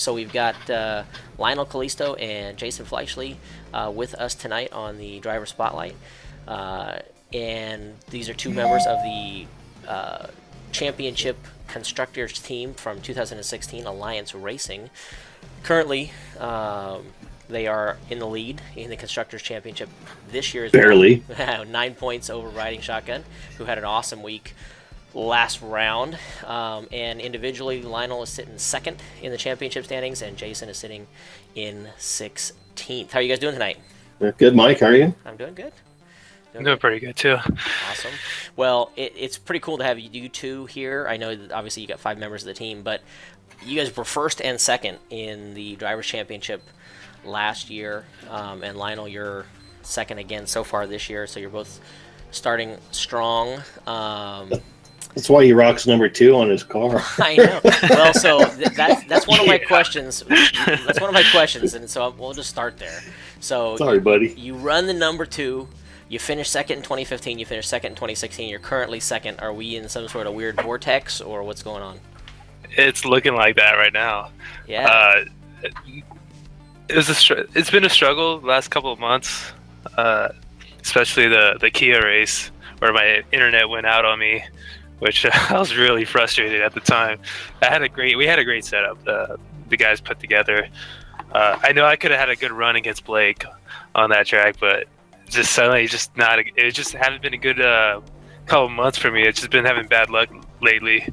So we've got Lionel, Calisto, and Jason Fleischli with us tonight on the Driver Spotlight. And these are two members of the championship constructors team from 2016, Alliance Racing. Currently, they are in the lead in the Constructors Championship this year as Barely. well. 9 points over Riding Shotgun, who had an awesome week last round. And individually, Lionel is sitting second in the championship standings, and Jason is sitting in 16th. How are you guys doing tonight? Good, Mike. How are you? I'm doing good. I'm doing pretty good too. Awesome. Well, it's pretty cool to have you two here. I know that obviously you got 5 members of the team, but you guys were first and second in the Drivers' Championship last year, and Lionel, you're second again so far this year, so you're both starting strong. That's why he rocks number 2 on his car. I know. Well, so that's one of my questions. That's one of my questions, and so we'll just start there. So Sorry, buddy. You run the number 2. You finished second in 2015. You finished second in 2016. You're currently second. Are we in some sort of weird vortex, or what's going on? It's looking like that right now. Yeah. It's been a struggle the last couple of months, especially the Kia race where my internet went out on me, which I was really frustrated at the time. We had a great setup. The guys put together. I know I could have had a good run against Blake on that track, but just suddenly, it just hasn't been a good couple of months for me. It's just been having bad luck lately.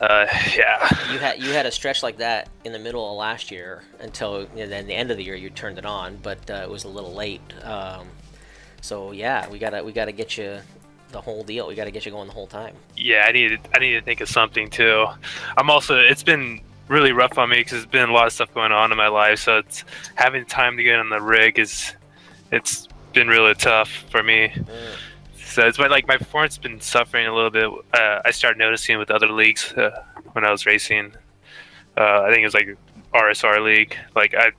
Yeah. You had a stretch like that in the middle of last year until then the end of the year you turned it on, but it was a little late. So yeah, we gotta get you the whole deal. We gotta get you going the whole time. Yeah, I need to think of something too. It's been really rough on me because there's been a lot of stuff going on in my life. So it's having time to get on the rig it's been really tough for me. So it's my performance has been suffering a little bit. I started noticing with other leagues when I was racing. I think it was like RSR league. Like I've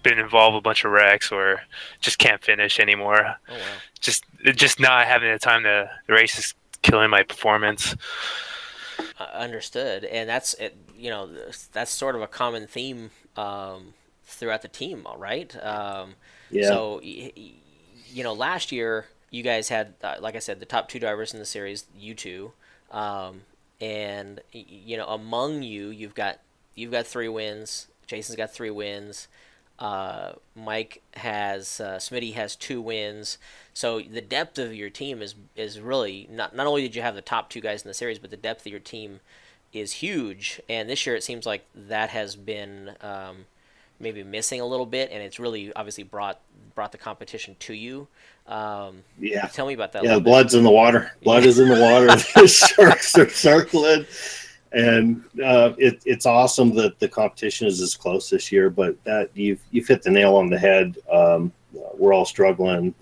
been involved with a bunch of wrecks or just can't finish anymore. Oh, wow. Just not having the time to the race is killing my performance. Understood, and that's it. That's sort of a common theme throughout the team, all right? Yeah. So last year you guys had, like I said, the top 2 drivers in the series, you two, and among you've got 3 wins. Jason's got 3 wins. Mike has Smitty has 2 wins. So the depth of your team is really not only did you have the top 2 guys in the series, but the depth of your team is huge. And this year it seems like that has been maybe missing a little bit, and it's really obviously brought the competition to you. Yeah. Tell me about that. Yeah, blood's in the water. Blood is in the water. The sharks are circling. And it's awesome that the competition is as close this year, but that you've hit the nail on the head. We're all struggling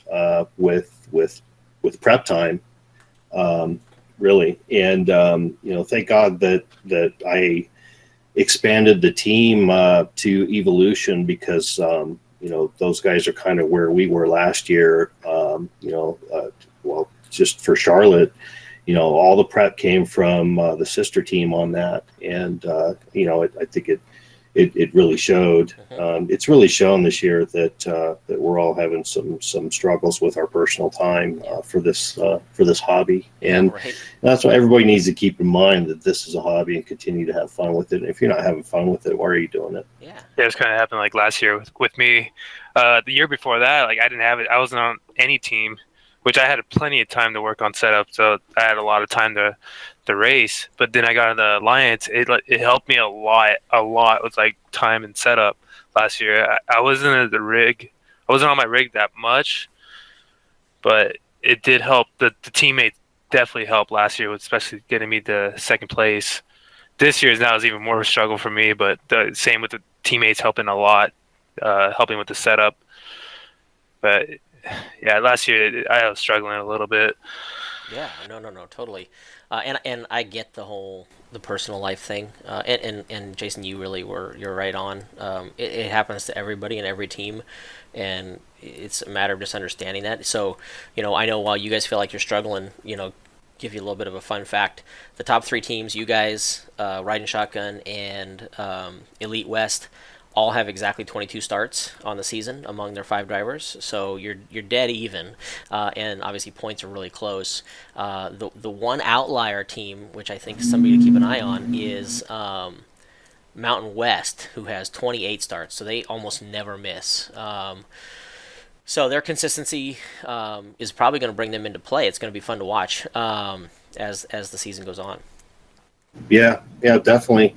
with prep time, really. And thank God that I expanded the team to Evolution because those guys are kind of where we were last year. Just for Charlotte. All the prep came from the sister team on that, and I think it really showed. It's really shown this year that we're all having some struggles with our personal time for this hobby, and that's why everybody needs to keep in mind that this is a hobby and continue to have fun with it. And if you're not having fun with it, why are you doing it? Yeah, it's kind of happened like last year with me. The year before that, like I didn't have it. I wasn't on any team, which I had plenty of time to work on setup, so I had a lot of time to race. But then I got in the Alliance. It helped me a lot with like time and setup last year. I wasn't at the rig. I wasn't on my rig that much, but it did help. The teammates definitely helped last year, especially getting me to second place. This year's now is even more of a struggle for me, but the same with the teammates helping a lot, helping with the setup. But yeah, last year I was struggling a little bit. Yeah, no, totally. And I get the personal life thing. And Jason, you're right on. It happens to everybody in every team, and it's a matter of just understanding that. So, I know while you guys feel like you're struggling, give you a little bit of a fun fact. The top 3 teams, you guys, Riding Shotgun, and Elite West, all have exactly 22 starts on the season among their 5 drivers. So you're dead even, and obviously points are really close. The one outlier team, which I think is somebody to keep an eye on, is Mountain West, who has 28 starts. So they almost never miss. So their consistency is probably going to bring them into play. It's going to be fun to watch as the season goes on. Yeah, definitely.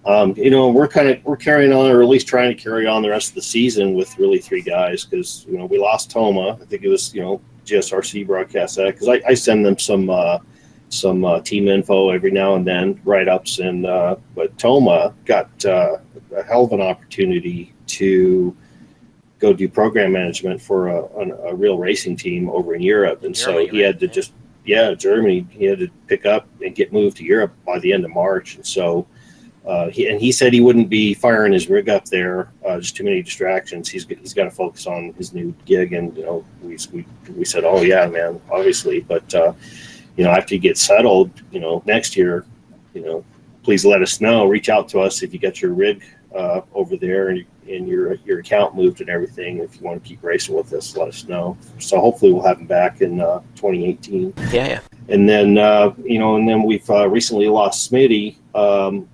We're carrying on, or at least trying to carry on the rest of the season with really 3 guys, because we lost Toma. I think it was GSRC broadcast that, because I send them some team info every now and then, write-ups, and but Toma got a hell of an opportunity to go do program management for a real racing team over in Europe, and Germany, so he had to Germany. He had to pick up and get moved to Europe by the end of March, and so he said he wouldn't be firing his rig up there. Just too many distractions. He's got to focus on his new gig, and we said, oh yeah, man, obviously, but after you get settled, next year, please let us know. Reach out to us if you got your rig over there and your account moved and everything. If you want to keep racing with us, let us know. So hopefully we'll have him back in 2018. Yeah. And then and then we've recently lost Smitty,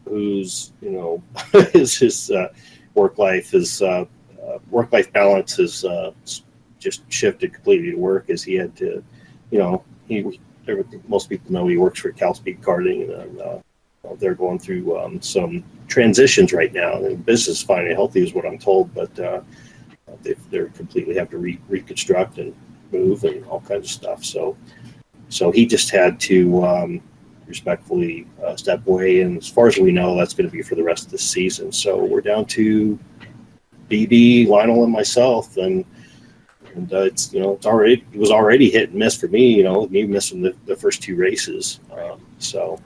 who's his work life balance has just shifted completely to work, as he had to, most people know he works for Calisto Karting, and they're going through some transitions right now. And the business is fine and healthy, is what I'm told, but they're completely have to reconstruct and move and all kinds of stuff. So he just had to respectfully step away, and as far as we know, that's going to be for the rest of the season. So we're down to BB, Lionel, and myself, and it's it was already hit and miss for me. Me missing the first 2 races, so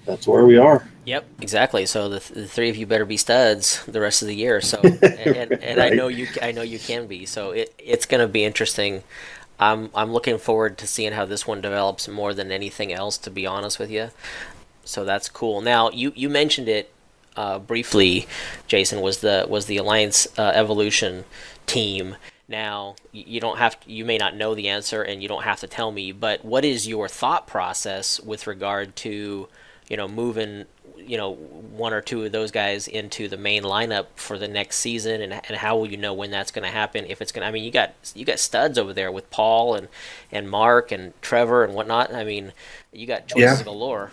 that's where we are. Yep, exactly. So the 3 of you better be studs the rest of the year. So and Right. I know you can be. So it's going to be interesting. I'm looking forward to seeing how this one develops more than anything else, to be honest with you. So that's cool. Now you mentioned it briefly, Jason, was the Alliance Evolution team. Now you may not know the answer, and you don't have to tell me, but what is your thought process with regard to moving 1 or 2 of those guys into the main lineup for the next season, and how will you know when that's going to happen? If it's going to, I mean, you got studs over there with Paul and Mark and Trevor and whatnot. I mean, you got choices galore.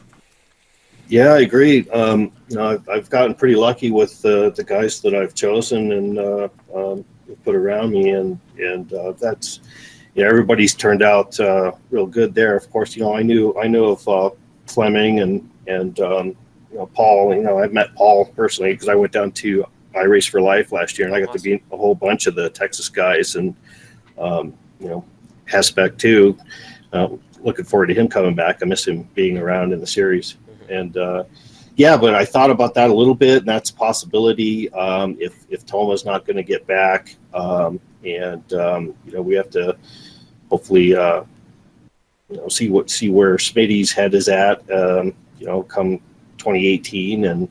Yeah, I agree. I've gotten pretty lucky with the guys that I've chosen and put around me, and that's everybody's turned out real good there. Of course, I knew of Fleming and Paul. I met Paul personally because I went down to iRace for Life last year, and I got to meet a whole bunch of the Texas guys, and Hesbeck too. Looking forward to him coming back. I miss him being around in the series. And but I thought about that a little bit, and that's a possibility if Toma's not going to get back, and we have to hopefully see where Smitty's head is at, come 2018, and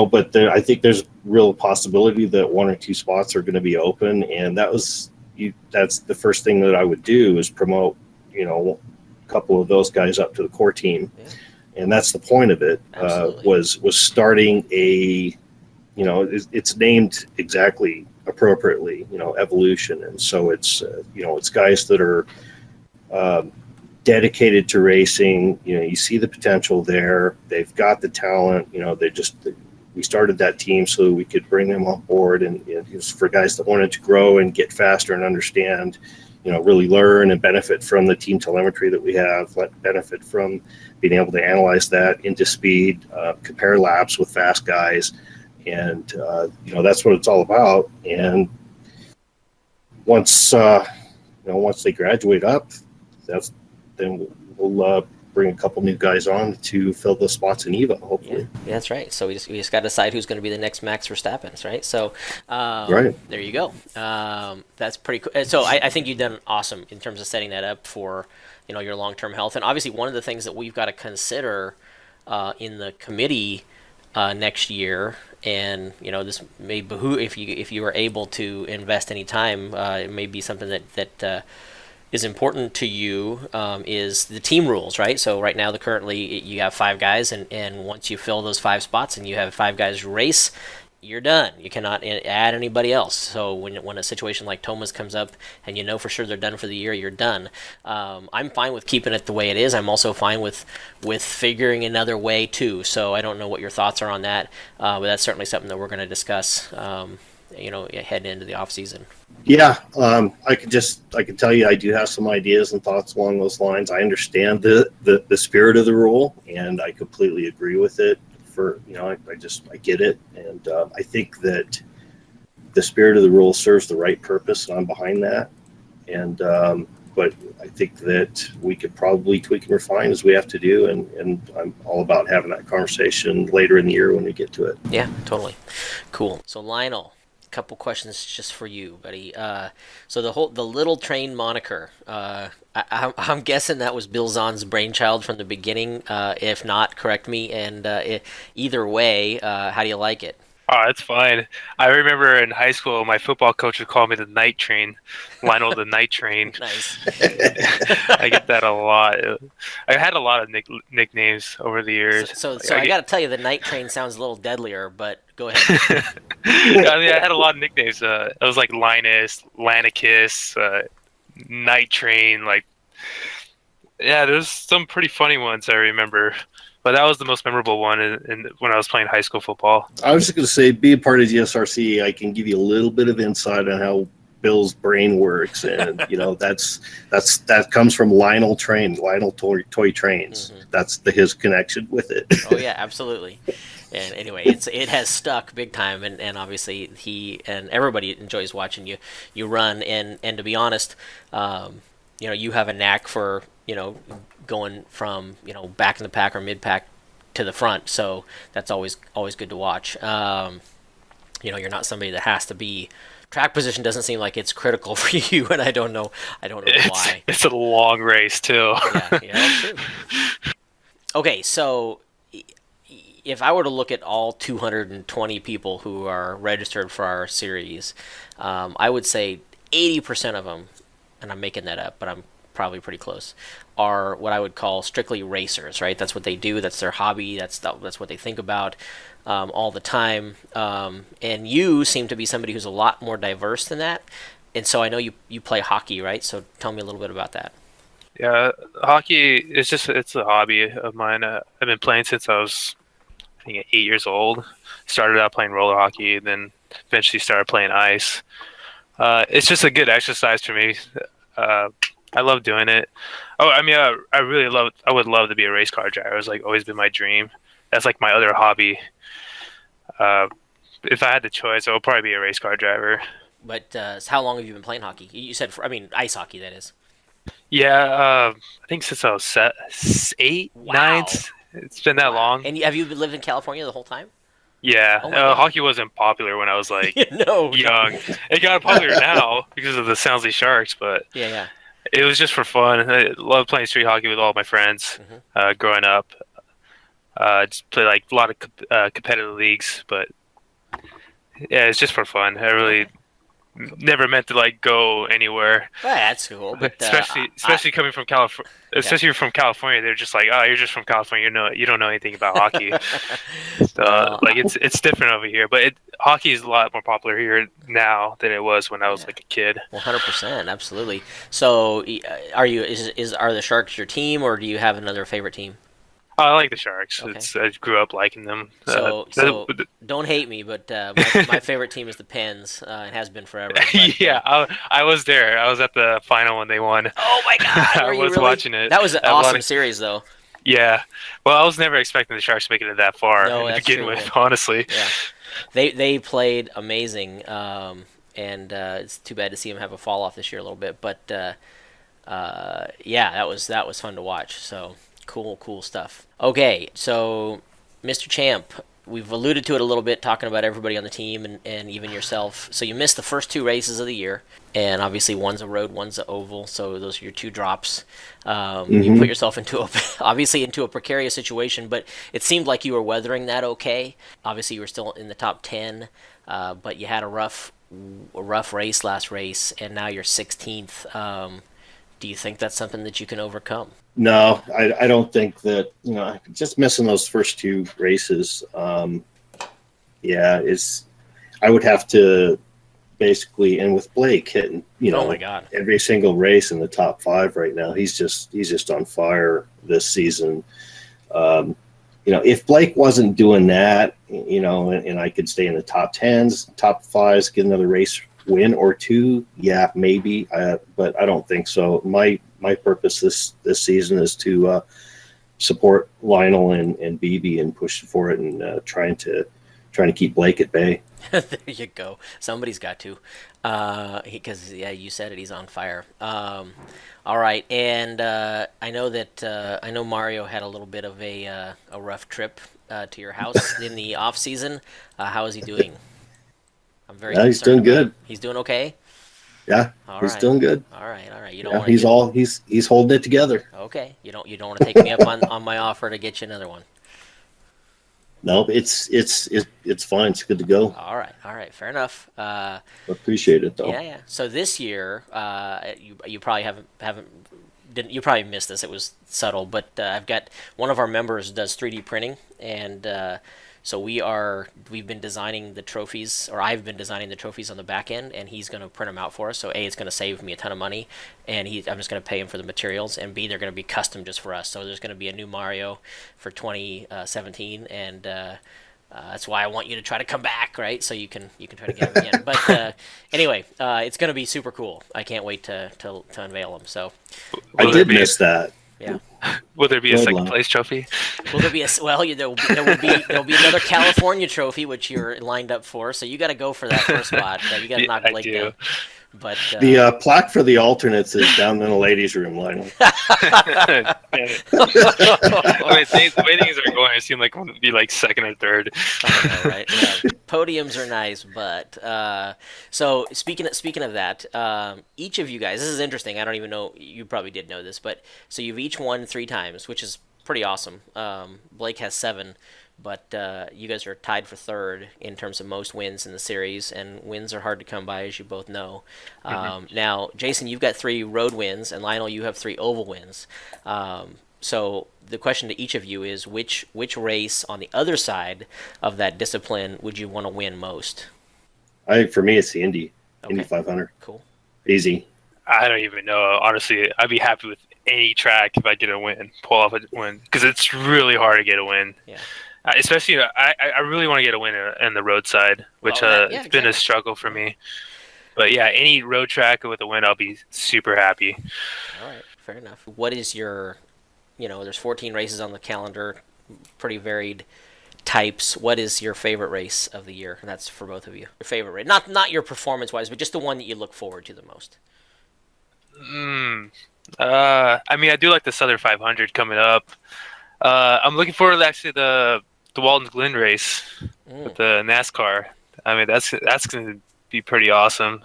but I think there's real possibility that 1 or 2 spots are going to be open, and that's the first thing that I would do is promote a couple of those guys up to the core team. Yeah. And that's the point of it, was starting a, it's named exactly appropriately, Evolution. And so it's, it's guys that are dedicated to racing. You see the potential there. They've got the talent. We started that team so we could bring them on board, and it was for guys that wanted to grow and get faster and understand, really learn and benefit from the team telemetry that we have, benefit from being able to analyze that into speed, compare laps with fast guys. And, that's what it's all about. And once they graduate up, then we'll bring a couple new guys on to fill the spots in Eva, hopefully. Yeah, that's right. So we just got to decide who's going to be the next Max Verstappen, right? So Right. there you go. That's pretty cool. So I think you've done awesome in terms of setting that up for your long-term health. And obviously, one of the things that we've got to consider in the committee next year, and this may behoove if you are able to invest any time, it may be something that is important to you, is the team rules, right? So right now, currently you have 5 guys, and once you fill those 5 spots and you have 5 guys race, you're done. You cannot add anybody else. So when a situation like Thomas comes up and you know for sure they're done for the year, you're done. I'm fine with keeping it the way it is. I'm also fine with figuring another way too. So I don't know what your thoughts are on that, but that's certainly something that we're going to discuss. Heading into the off season. Yeah, I could tell you I do have some ideas and thoughts along those lines. I understand the spirit of the rule, and I completely agree with it. I get it, and I think that the spirit of the rule serves the right purpose, and I'm behind that. And but I think that we could probably tweak and refine as we have to do, and I'm all about having that conversation later in the year when we get to it. Yeah, totally. Cool. So Lionel, couple questions just for you, buddy. So the little train moniker, I'm guessing that was Bill Zahn's brainchild from the beginning. If not, correct me. And either way, how do you like it? Oh, it's fine. I remember in high school, my football coach would call me the Night Train, Lionel the Night Train. Nice. I get that a lot. I had a lot of nicknames over the years. So I got to tell you, the Night Train sounds a little deadlier, but go ahead. I had a lot of nicknames. It was like Linus, Lanicus, Night Train. There's some pretty funny ones I remember. But that was the most memorable one when I was playing high school football. I was just going to say, be a part of GSRC, I can give you a little bit of insight on how Bill's brain works, and that comes from Lionel Toy Trains. Mm-hmm. That's his connection with it. Oh yeah, absolutely. And anyway, it has stuck big time, and obviously he and everybody enjoys watching you run. And to be honest, you have a knack for going from back in the pack or mid pack to the front, so that's always good to watch. You're not somebody that has to be. Track position doesn't seem like it's critical for you, and I don't know why. It's a long race too. Yeah, true. Okay, so if I were to look at all 220 people who are registered for our series, I would say 80% of them, and I'm making that up, but I'm probably pretty close, are what I would call strictly racers, right? That's what they do. That's their hobby. That's what they think about all the time. And you seem to be somebody who's a lot more diverse than that. And so I know you play hockey, right? So tell me a little bit about that. Yeah, hockey it's a hobby of mine. I've been playing since I was, I think, 8 years old. Started out playing roller hockey, then eventually started playing ice. It's just a good exercise for me. I love doing it. Oh, I mean, I would love to be a race car driver. It's always been my dream. That's my other hobby. If I had the choice, I would probably be a race car driver. But how long have you been playing hockey? You said, ice hockey, that is. Yeah, I think since I was 8, Wow. 9. It's been that long. And have you lived in California the whole time? Yeah, Oh hockey wasn't popular when I was No. young. It got popular now because of the Soundsley Sharks, but Yeah. it was just for fun. I love playing street hockey with all my friends growing up. Just play a lot of competitive leagues, but yeah, it's just for fun. I really never meant to go anywhere. Well, that's cool, but especially coming from California. Especially from California, they're just oh, you're just from California. You don't know anything about hockey. So it's different over here, but hockey is a lot more popular here now than it was when I was a kid. 100%, absolutely. So, are the Sharks your team, or do you have another favorite team? I like the Sharks. Okay. I grew up liking them. So don't hate me, but my favorite team is the Pens. It has been forever. But, yeah, I was there. I was at the final when they won. Oh my God! I was watching it. That was an awesome series, though. Yeah. Well, I was never expecting the Sharks to make it that far to begin with, honestly. Yeah. They played amazing, and it's too bad to see them have a fall off this year a little bit. But that was fun to watch. So. Cool stuff. Okay, so Mr. Champ, we've alluded to it a little bit, talking about everybody on the team and even yourself. So you missed the first two races of the year, and obviously one's a road, one's an oval. So those are your two drops. You put Hmm. yourself into obviously into a precarious situation, but it seemed like you were weathering that okay. Obviously, you were still in the top 10, but you had a rough race last race, and now you're 16th. Do you think that's something that you can overcome? No, I don't think that, just missing those first two races. Yeah, I would have to basically, and with Blake hitting, Oh my God. every single race in the top five right now, he's just on fire this season. Um, if Blake wasn't doing that, and I could stay in the top tens, top fives, get another race win or two, yeah, maybe. But I don't think so. My purpose this season is to support Lionel and BB and push for it, and trying to keep Blake at bay. There you go. Somebody's got to, because yeah, you said it. He's on fire. All right, and I know Mario had a little bit of a rough trip to your house in the off season. How is he doing? I'm very Yeah, he's concerned doing about him. good. He's doing okay. Yeah, All he's right, doing good. all right. You don't Yeah, want to get he's holding it together. okay. You don't want to take me up on my offer to get you another one. No, it's fine. It's good to go. All right. Fair enough. Appreciate it though. Yeah. So this year, you probably haven't didn't you probably missed this. It was subtle, but I've got one of our members does 3D printing, and so we've been designing the trophies, or I've been designing the trophies on the back end, and he's going to print them out for us. So it's going to save me a ton of money, and I'm just going to pay him for the materials, and B, they're going to be custom just for us. So there's going to be a new Mario for 2017, and that's why I want you to try to come back, right? So you can try to get them again. But anyway, it's going to be super cool. I can't wait to unveil them. So I Will there did be miss that. yeah. will there be a Go ahead, second Lon. place trophy? Will there be a well? There will be another California trophy which you're lined up for. So you got to go for that first spot. You got to Yeah, knock I Blake do. down. But The plaque for the alternates is down in the ladies' room, Lionel. I mean, the way things are going, it seemed like it would be like second or third. I know, right? Yeah. Podiums are nice, but so speaking of that, each of you guys, this is interesting. I don't even know. You probably did know this, but so you've each won 3 times, which is pretty awesome. Blake has 7, but you guys are tied for third in terms of most wins in the series, and wins are hard to come by, as you both know. Now, Jason, you've got 3 road wins, and Lionel, you have 3 oval wins. So the question to each of you is which race on the other side of that discipline would you want to win most? For me, it's the Indy Okay, 500. cool. Easy. I don't even know. Honestly, I'd be happy with any track if I get a win, pull off a win, because it's really hard to get a win. Yeah. Especially, I really want to get a win in the roadside, which Well, yeah, it's been a exactly. struggle for me. But yeah, any road track with a win, I'll be super happy. All right, fair enough. What is your, there's 14 races on the calendar, pretty varied types. What is your favorite race of the year? And that's for both of you. Your favorite race, not your performance wise, but just the one that you look forward to the most. Mm. I mean, I do like the Southern 500 coming up. I'm looking forward to actually the Walton Glen race with Mm. the NASCAR. I mean, that's going to be pretty awesome.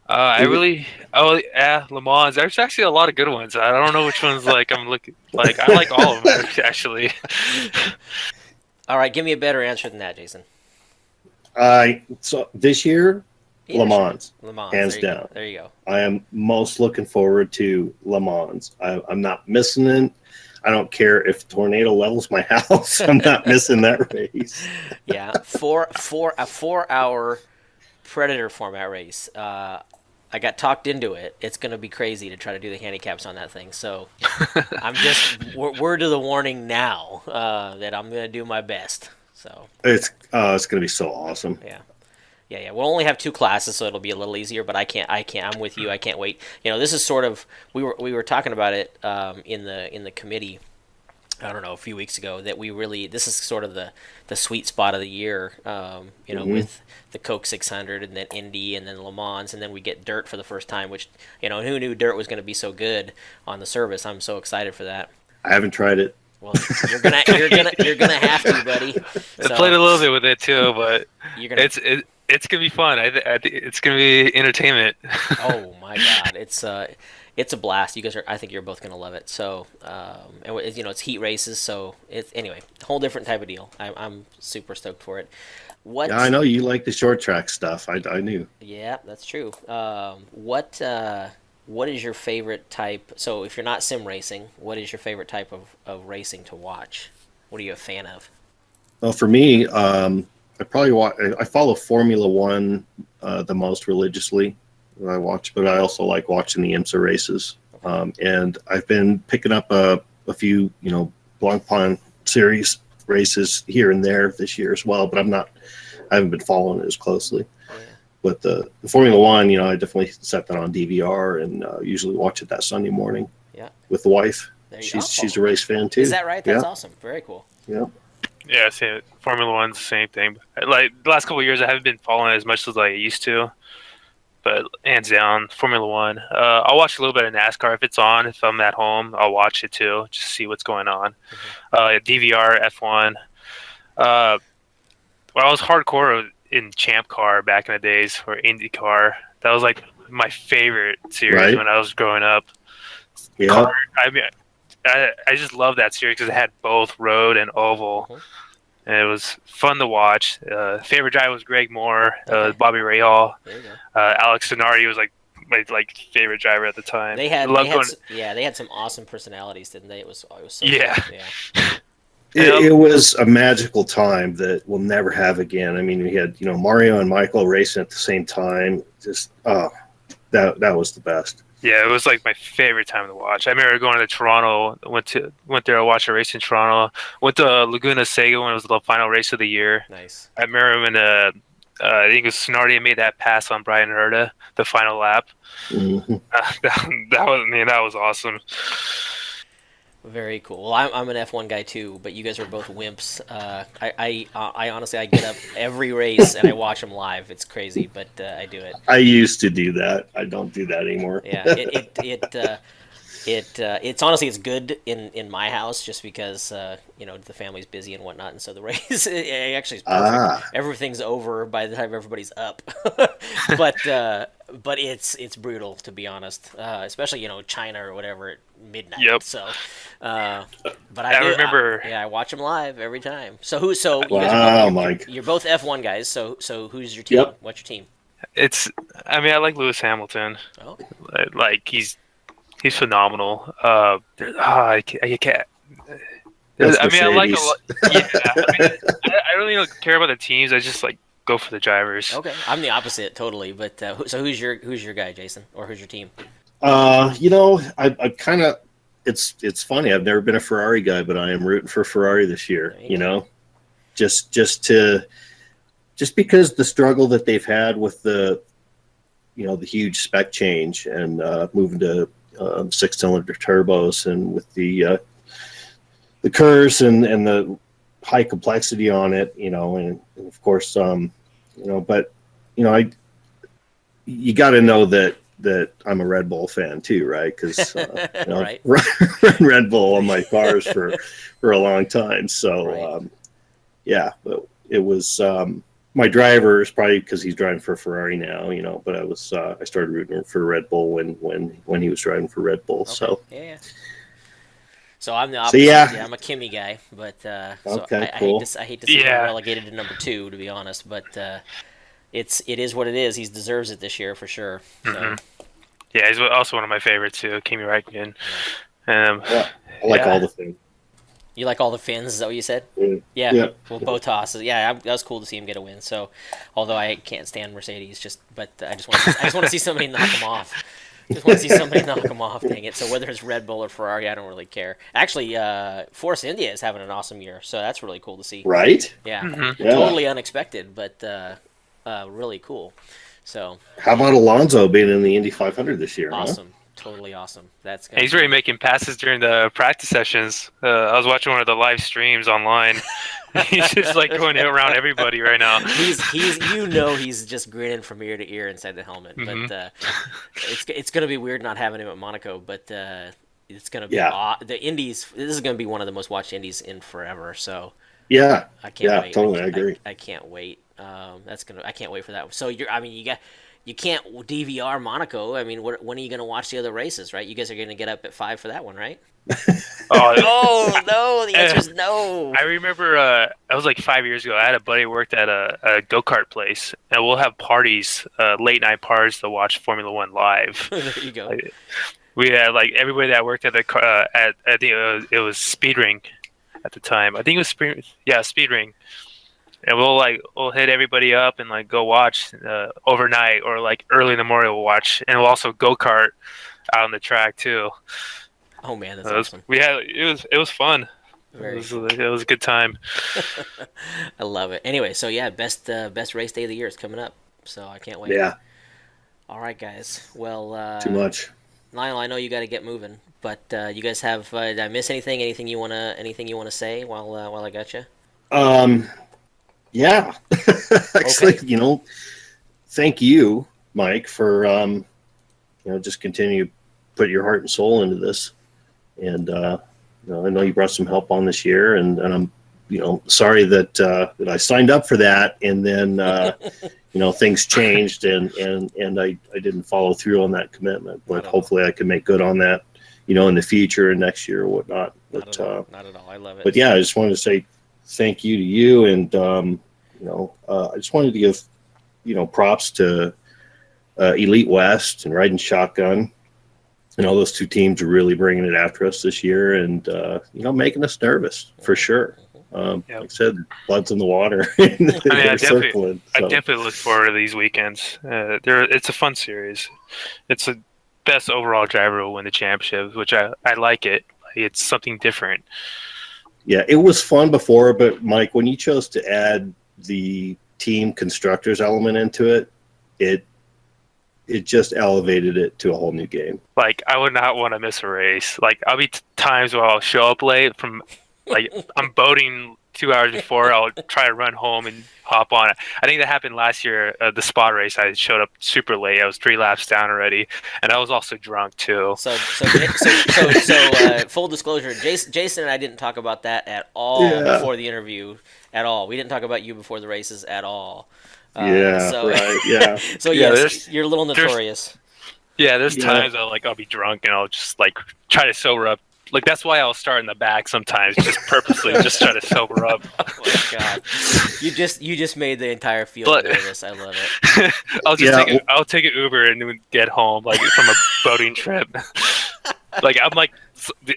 Yeah, Le Mans. There's actually a lot of good ones. I don't know which ones I'm looking like. I like all of them actually. All right, give me a better answer than that, Jason. So this year, Yeah, Le sure. Mans, Le Mans. hands There you go. down. There you go. I am most looking forward to Le Mans. I'm not missing it. I don't care if a tornado levels my house. I'm not missing that race. Yeah, a 4-hour Predator format race. I got talked into it. It's going to be crazy to try to do the handicaps on that thing. So I'm just word to the warning now that I'm going to do my best. So It's going to be so awesome. yeah. Yeah. We'll only have 2 classes, so it'll be a little easier. But I can't. I'm with you. I can't wait. This is sort of we were talking about it in the committee. I don't know, a few weeks ago, that this is sort of the sweet spot of the year. With the Coke 600 and then Indy and then Le Mans, and then we get dirt for the first time. Which who knew dirt was going to be so good on the service? I'm so excited for that. I haven't tried it. Well, you're gonna have to, buddy. I played a little bit with it too, but You're gonna. it's gonna be fun. I think it's gonna be entertainment. Oh my God, it's a blast. You guys are. I think you're both gonna love it. So, and it's heat races, so it's anyway, whole different type of deal. I'm super stoked for it. What? Yeah, I know you like the short track stuff. I knew. Yeah, that's true. What is your favorite type? So if you're not sim racing, what is your favorite type of racing to watch? What are you a fan of? Well, for me, I probably I follow Formula One the most religiously. I watch, but I also like watching the IMSA races. And I've been picking up a few, Blanc Pond series races here and there this year as well. But I haven't been following it as closely. Yeah. But the Formula One, I definitely set that on DVR and usually watch it that Sunday morning. Yeah. With the wife. There you She's a race fan too. Is that right? That's yeah. awesome. Very cool. Yeah. Yeah, same. Formula One's the same thing. Like the last couple of years, I haven't been following it as much as I used to. But hands down, Formula One. I'll watch a little bit of NASCAR if it's on. If I'm at home, I'll watch it too, just see what's going on. DVR, F1. Well, I was hardcore in Champ Car back in the days, or IndyCar. That was like my favorite series when I was growing up. Yeah. I just love that series because it had both road and oval. And it was fun to watch. Favorite driver was Greg Moore, Bobby Rahal. There you go. Alex Zanardi was like my favorite driver at the time. They had some awesome personalities, didn't they? It was so yeah. fun. Yeah. It was a magical time that we'll never have again. I mean, we had Mario and Michael racing at the same time. Just that was the best. Yeah, it was like my favorite time to watch. I remember going to Toronto. Went there to watch a race in Toronto. Went to Laguna Seca when it was the final race of the year. Nice. I remember when I think it was Snarty made that pass on Brian Herta, the final lap. Mm-hmm. That was awesome. Very cool. Well, I'm an F1 guy too, but you guys are both wimps. I honestly I get up every race and I watch them live. It's crazy, but I do it. I used to do that. I don't do that anymore. Yeah, it's honestly it's good in my house just because the family's busy and whatnot, and so the race it actually is perfect. Everything's over by the time everybody's up, but it's brutal, to be honest, especially China or whatever at midnight. Yep. So, but I remember. I watch them live every time. So you guys wow, Mike, you're both F1 guys. So who's your team? Yep. What's your team? I like Lewis Hamilton. Oh, okay. Like he's phenomenal. I can't. I like a lot. Yeah, I really don't care about the teams. I just go for the drivers. Okay, I'm the opposite totally. But so who's your guy, Jason, or who's your team? I kind of. It's funny. I've never been a Ferrari guy, but I am rooting for Ferrari this year. Just because the struggle that they've had with the the huge spec change and moving to 6-cylinder turbos, and with the curse and the high complexity on it, and of course, but you got to know that I'm a Red Bull fan too, right? Because right. Red Bull on my cars for a long time. So right. Yeah, but it was my driver is probably because he's driving for Ferrari now, But I started rooting for Red Bull when he was driving for Red Bull. Okay. So yeah. So I'm the opposite. So, yeah. I'm a Kimmy guy, but okay, I cool. hate to see him relegated to number 2, to be honest. But it is what it is. He deserves it this year for sure. So. Mm-hmm. Yeah, he's also one of my favorites too, Kimi Räikkönen. I like all the things. You like all the Finns? Is that what you said? Yeah. Well, both tosses. Yeah, that was cool to see him get a win. So, although I can't stand Mercedes, but I just want to see somebody knock him off. Just want to see somebody knock him off. Dang it! So whether it's Red Bull or Ferrari, I don't really care. Actually, Force India is having an awesome year, so that's really cool to see. Right? Yeah. Mm-hmm. Totally unexpected, but really cool. So. How about Alonso being in the Indy 500 this year? Awesome. Huh? Totally awesome. He's already making passes during the practice sessions. I was watching one of the live streams online. He's just going around everybody right now. He's just grinning from ear to ear inside the helmet. Mm-hmm. But it's going to be weird not having him at Monaco. But it's gonna be Yeah. the Indies. This is gonna be one of the most watched Indies in forever. So Yeah. I can't Yeah. wait. Totally. I agree. I can't wait. I can't wait for that. So I mean, you can't DVR Monaco. I mean, when are you gonna watch the other races? Right? You guys are gonna get up at 5 for that one, right? Oh, Oh no, the answer eh, is no. I remember that was like 5 years ago. I had a buddy who worked at a go kart place, and we'll have parties, late night parties to watch Formula One live. There you go. Like, we had like everybody that worked at the at I think it was Speedring at the time. I think it was Speedring, and we'll hit everybody up and like go watch overnight or like early in the morning. We'll watch, and we'll also go kart out on the track too. Oh man, that's awesome. It was fun. Very It was a good time. I love it. Anyway, so yeah, best race day of the year is coming up. So I can't wait. Yeah. All right, guys. Well, Too much. Lionel, I know you got to get moving, but you guys have. Did I miss anything? Anything you wanna say while I got you? Yeah. Actually, Okay. thank you, Mike, for just continue to put your heart and soul into this. And I know you brought some help on this year, and I'm sorry that I signed up for that, and then things changed, and I didn't follow through on that commitment. But hopefully, I can make good on that, in the future and next year or whatnot. But Not at all. I love it. but yeah, I just wanted to say thank you to you, and I just wanted to give props to Elite West and Riding Shotgun. And all those two teams are really bringing it after us this year, and making us nervous for sure. Yep. Like I said, blood's in the water. I mean, They're circling. I So, definitely look forward to these weekends. It's a fun series. It's the best overall driver will win the championship, which I like it. It's something different. yeah, it was fun before, but Mike, when you chose to add the team constructors element into it, it just elevated it to a whole new game. Like, I would not want to miss a race. Like, I'll be times where I'll show up late from, like, I'm boating 2 hours before. I'll try to run home and hop on it. I think that happened last year, the spot race. I showed up super late. I was 3 laps down already, and I was also drunk too. So full disclosure, Jason and I didn't talk about that at all Yeah. before the interview at all. We didn't talk about you before the races at all. Yeah, So right. Yeah. so Yeah, yes, you're a little notorious. Yeah, there's Yeah. times I'll be drunk and I'll just like try to sober up. Like, that's why I'll start in the back sometimes, just purposely, just try to sober up. Oh my god, you just made the entire field But- nervous. I love it. I'll take an Uber and then get home like from a boating trip. Like, I'm like,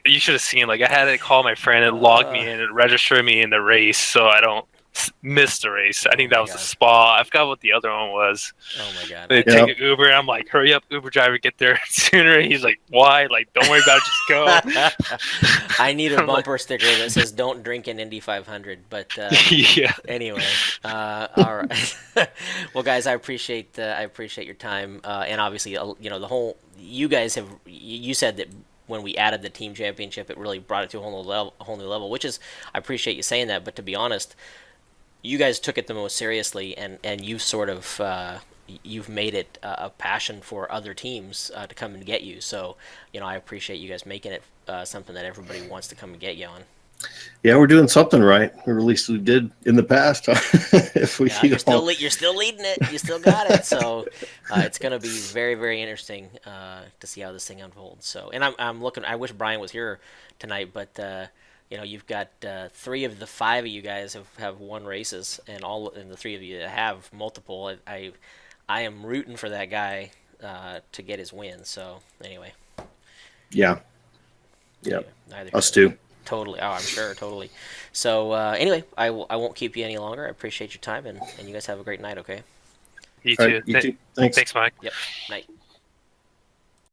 you should have seen. Like, I had to call my friend and log me in and register me in the race so I don't miss the race. I think that was God. the Spa. I forgot what the other one was. Oh my god. They take an Uber, and I'm like, hurry up, Uber driver, get there sooner. He's like, why? Like, don't worry about it, just go. I need a bumper sticker that says "Don't drink in Indy 500." But Yeah. anyway, all right. Well, guys, I appreciate your time, and obviously, the whole. You guys have. You said that when we added the team championship, it really brought it to a whole new level. Which is, I appreciate you saying that. But to be honest, you guys took it the most seriously, and you sort of you've made it a passion for other teams to come and get you. So, I appreciate you guys making it something that everybody wants to come and get you on. Yeah, we're doing something right, or at least we did in the past. If we, Yeah, you're still leading it. You still got it. So it's going to be very, very interesting to see how this thing unfolds. So, and I'm looking. I wish Brian was here tonight, but you've got 3 of the 5 of you guys have won races, and the 3 of you that have multiple. I am rooting for that guy to get his win. So anyway, yeah, neither us too. Totally. Oh, I'm sure. Totally. So anyway, I won't keep you any longer. I appreciate your time, and you guys have a great night. Okay. You All too. right, you too. Thanks. Thanks, Mike. Yep. Night.